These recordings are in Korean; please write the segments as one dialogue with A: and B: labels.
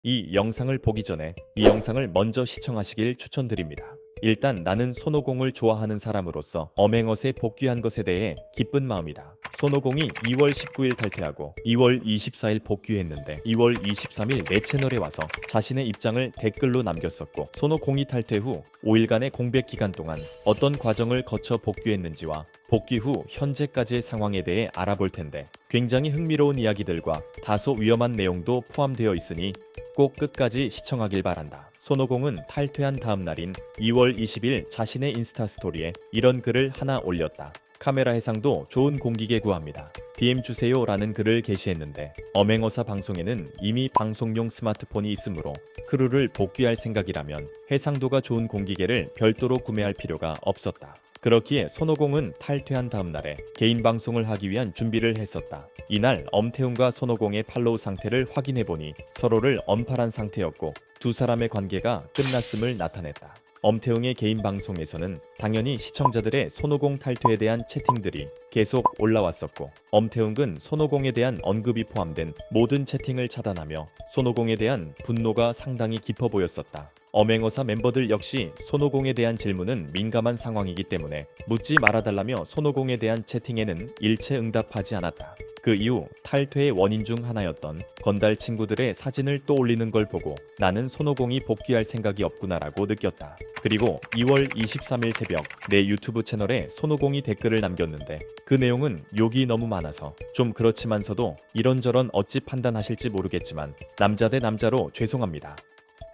A: 이 영상을 보기 전에 이 영상을 먼저 시청하시길 추천드립니다. 일단 나는 손오공을 좋아하는 사람으로서 엄행어세 복귀한 것에 대해 기쁜 마음이다. 손오공이 2월 19일 탈퇴하고 2월 24일 복귀했는데 2월 23일 내 채널에 와서 자신의 입장을 댓글로 남겼었고, 손오공이 탈퇴 후 5일간의 공백 기간 동안 어떤 과정을 거쳐 복귀했는지와 복귀 후 현재까지의 상황에 대해 알아볼 텐데, 굉장히 흥미로운 이야기들과 다소 위험한 내용도 포함되어 있으니 꼭 끝까지 시청하길 바란다. 손오공은 탈퇴한 다음 날인 2월 20일 자신의 인스타 스토리에 이런 글을 하나 올렸다. 카메라 해상도 좋은 공기계 구합니다. DM 주세요 라는 글을 게시했는데, 엄행어사 방송에는 이미 방송용 스마트폰이 있으므로 크루를 복귀할 생각이라면 해상도가 좋은 공기계를 별도로 구매할 필요가 없었다. 그렇기에 손오공은 탈퇴한 다음 날에 개인 방송을 하기 위한 준비를 했었다. 이날 엄태웅과 손오공의 팔로우 상태를 확인해보니 서로를 언팔한 상태였고 두 사람의 관계가 끝났음을 나타냈다. 엄태웅의 개인 방송에서는 당연히 시청자들의 손오공 탈퇴에 대한 채팅들이 계속 올라왔었고, 엄태웅은 손오공에 대한 언급이 포함된 모든 채팅을 차단하며 손오공에 대한 분노가 상당히 깊어 보였었다. 엄행어사 멤버들 역시 손오공에 대한 질문은 민감한 상황이기 때문에 묻지 말아달라며 손오공에 대한 채팅에는 일체 응답하지 않았다. 그 이후 탈퇴의 원인 중 하나였던 건달 친구들의 사진을 또 올리는 걸 보고 나는 손오공이 복귀할 생각이 없구나라고 느꼈다. 그리고 2월 23일 새벽 내 유튜브 채널에 손오공이 댓글을 남겼는데, 그 내용은 욕이 너무 많아서 좀 그렇지만서도 이런저런 어찌 판단하실지 모르겠지만 남자 대 남자로 죄송합니다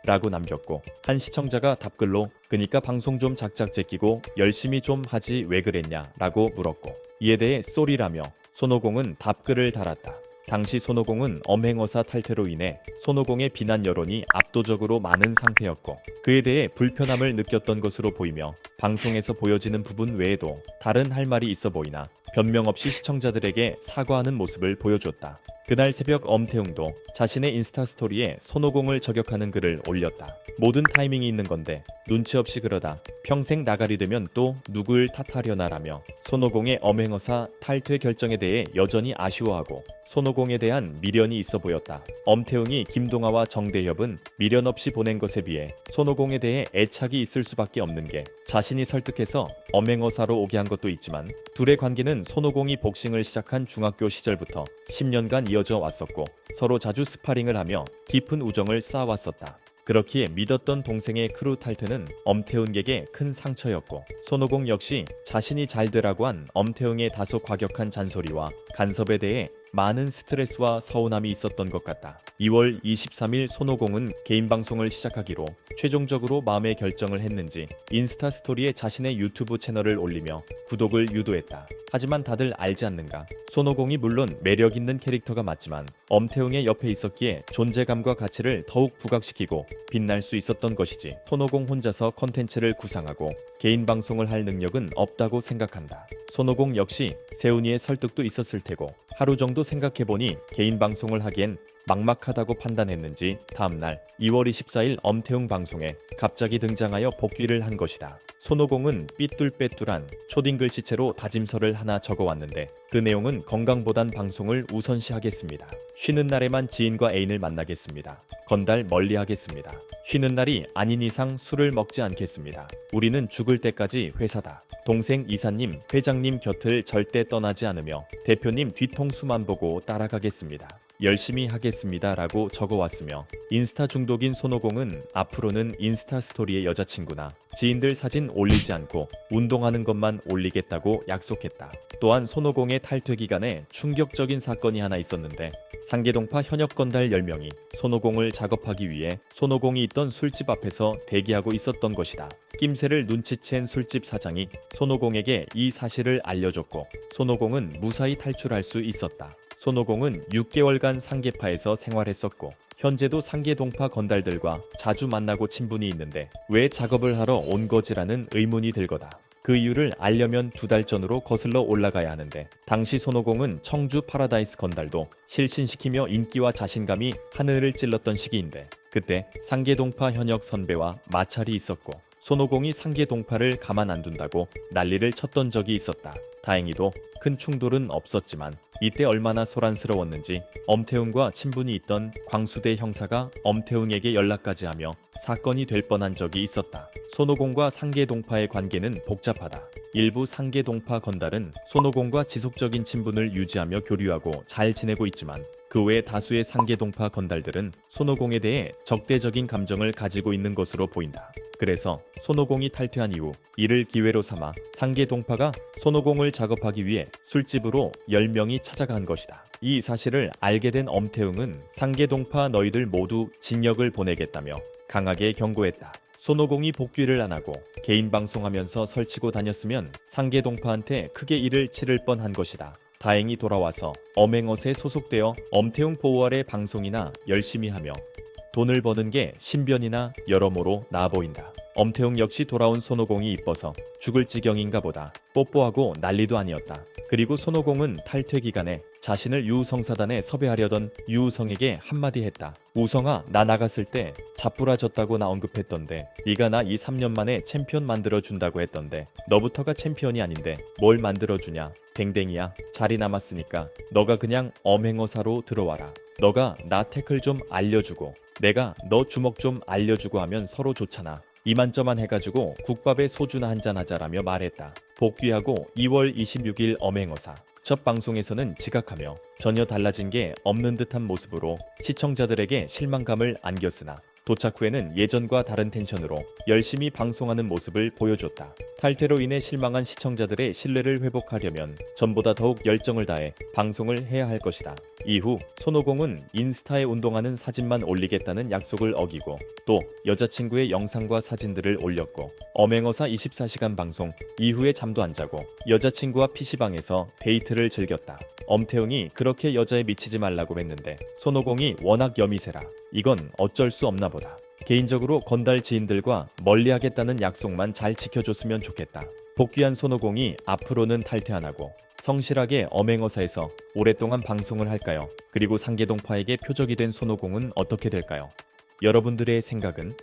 A: 라고 남겼고, 한 시청자가 답글로 그니까 방송 좀 작작 제끼고 열심히 좀 하지 왜 그랬냐 라고 물었고, 이에 대해 쏘리라며 손오공은 답글을 달았다. 당시 손오공은 엄행어사 탈퇴로 인해 손오공의 비난 여론이 압도적으로 많은 상태였고 그에 대해 불편함을 느꼈던 것으로 보이며, 방송에서 보여지는 부분 외에도 다른 할 말이 있어 보이나 변명 없이 시청자들에게 사과하는 모습을 보여줬다. 그날 새벽 엄태웅도 자신의 인스타 스토리에 손오공을 저격하는 글을 올렸다. 모든 타이밍이 있는 건데 눈치 없이 그러다 평생 나가리 되면 또 누굴 탓하려나라며 손오공의 엄행어사 탈퇴 결정에 대해 여전히 아쉬워하고 손오공에 대한 미련이 있어 보였다. 엄태웅이 김동아와 정대협은 미련 없이 보낸 것에 비해 손오공에 대해 애착이 있을 수밖에 없는 게 자신이 설득해서 엄행어사로 오게 한 것도 있지만, 둘의 관계는 손오공이 복싱을 시작한 중학교 시절부터 10년간 이어져 왔었고 서로 자주 스파링을 하며 깊은 우정을 쌓아왔었다. 그렇기에 믿었던 동생의 크루 탈퇴는 엄태웅에게 큰 상처였고, 손오공 역시 자신이 잘 되라고 한 엄태웅의 다소 과격한 잔소리와 간섭에 대해 많은 스트레스와 서운함이 있었던 것 같다. 2월 23일 손오공은 개인 방송을 시작하기로 최종적으로 마음의 결정을 했는지 인스타 스토리에 자신의 유튜브 채널을 올리며 구독을 유도했다. 하지만 다들 알지 않는가? 손오공이 물론 매력 있는 캐릭터가 맞지만 엄태웅의 옆에 있었기에 존재감과 가치를 더욱 부각시키고 빛날 수 있었던 것이지, 손오공 혼자서 컨텐츠를 구상하고 개인 방송을 할 능력은 없다고 생각한다. 손오공 역시 세훈이의 설득도 있었을 테고 하루 정도 생각해보니 개인 방송을 하기엔 막막하다고 판단했는지 다음날 2월 24일 엄태웅 방송에 갑자기 등장하여 복귀를 한 것이다. 손오공은 삐뚤빼뚤한 초딩 글씨체로 다짐서를 하나 적어왔는데, 그 내용은 건강보단 방송을 우선시하겠습니다. 쉬는 날에만 지인과 애인을 만나겠습니다. 건달 멀리하겠습니다. 쉬는 날이 아닌 이상 술을 먹지 않겠습니다. 우리는 죽을 때까지 회사다. 동생 이사님, 회장님 곁을 절대 떠나지 않으며 대표님 뒤통수만 보고 따라가겠습니다. 열심히 하겠습니다 라고 적어왔으며, 인스타 중독인 손오공은 앞으로는 인스타 스토리에 여자친구나 지인들 사진 올리지 않고 운동하는 것만 올리겠다고 약속했다. 또한 손오공의 탈퇴 기간에 충격적인 사건이 하나 있었는데, 상계동파 현역 건달 10명이 손오공을 작업하기 위해 손오공이 있던 술집 앞에서 대기하고 있었던 것이다. 낌새를 눈치챈 술집 사장이 손오공에게 이 사실을 알려줬고 손오공은 무사히 탈출할 수 있었다. 손오공은 6개월간 상계파에서 생활했었고 현재도 상계동파 건달들과 자주 만나고 친분이 있는데 왜 작업을 하러 온 거지라는 의문이 들거다. 그 이유를 알려면 2달 전으로 거슬러 올라가야 하는데, 당시 손오공은 청주 파라다이스 건달도 실신시키며 인기와 자신감이 하늘을 찔렀던 시기인데, 그때 상계동파 현역 선배와 마찰이 있었고 손오공이 상계동파를 가만 안 둔다고 난리를 쳤던 적이 있었다. 다행히도 큰 충돌은 없었지만 이때 얼마나 소란스러웠는지 엄태웅과 친분이 있던 광수대 형사가 엄태웅에게 연락까지 하며 사건이 될 뻔한 적이 있었다. 손오공과 상계동파의 관계는 복잡하다. 일부 상계동파 건달은 손오공과 지속적인 친분을 유지하며 교류하고 잘 지내고 있지만 그 외 다수의 상계동파 건달들은 손오공에 대해 적대적인 감정을 가지고 있는 것으로 보인다. 그래서 손오공이 탈퇴한 이후 이를 기회로 삼아 상계동파가 손오공을 작업하기 위해 술집으로 10명이 찾아간 것이다. 이 사실을 알게 된 엄태웅은 상계동파 너희들 모두 징역을 보내겠다며 강하게 경고했다. 손오공이 복귀를 안 하고 개인 방송하면서 설치고 다녔으면 상계동파한테 크게 일을 치를 뻔한 것이다. 다행히 돌아와서 엄행어세 소속되어 엄태웅 보호 아래 방송이나 열심히 하며 돈을 버는 게 신변이나 여러모로 나아 보인다. 엄태웅 역시 돌아온 손오공이 이뻐서 죽을 지경인가 보다. 뽀뽀하고 난리도 아니었다. 그리고 손오공은 탈퇴 기간에 자신을 유우성사단에 섭외하려던 유우성에게 한마디 했다. 우성아, 나 나갔을 때 자쁘라졌다고 나 언급했던데 네가 나 이 3년 만에 챔피언 만들어준다고 했던데 너부터가 챔피언이 아닌데 뭘 만들어주냐. 댕댕이야. 자리 남았으니까 너가 그냥 엄행어사로 들어와라. 너가 나 태클 좀 알려주고 내가 너 주먹 좀 알려주고 하면 서로 좋잖아. 이만저만 해가지고 국밥에 소주나 한잔 하자라며 말했다. 복귀하고 2월 26일 엄행어사 첫 방송에서는 지각하며 전혀 달라진 게 없는 듯한 모습으로 시청자들에게 실망감을 안겼으나 도착 후에는 예전과 다른 텐션으로 열심히 방송하는 모습을 보여줬다. 탈퇴로 인해 실망한 시청자들의 신뢰를 회복하려면 전보다 더욱 열정을 다해 방송을 해야 할 것이다. 이후 손오공은 인스타에 운동하는 사진만 올리겠다는 약속을 어기고 또 여자친구의 영상과 사진들을 올렸고 엄행어사 24시간 방송 이후에 잠도 안 자고 여자친구와 PC방에서 데이트를 즐겼다. 엄태웅이 그렇게 여자에 미치지 말라고 했는데 손오공이 워낙 여미새라 이건 어쩔 수 없나 보다. 개인적으로 건달 지인들과 멀리하겠다는 약속만 잘 지켜줬으면 좋겠다. 복귀한 손오공이 앞으로는 탈퇴 안 하고 성실하게 엄행어사에서 오랫동안 방송을 할까요? 그리고 상계동파에게 표적이 된 손오공은 어떻게 될까요? 여러분들의 생각은?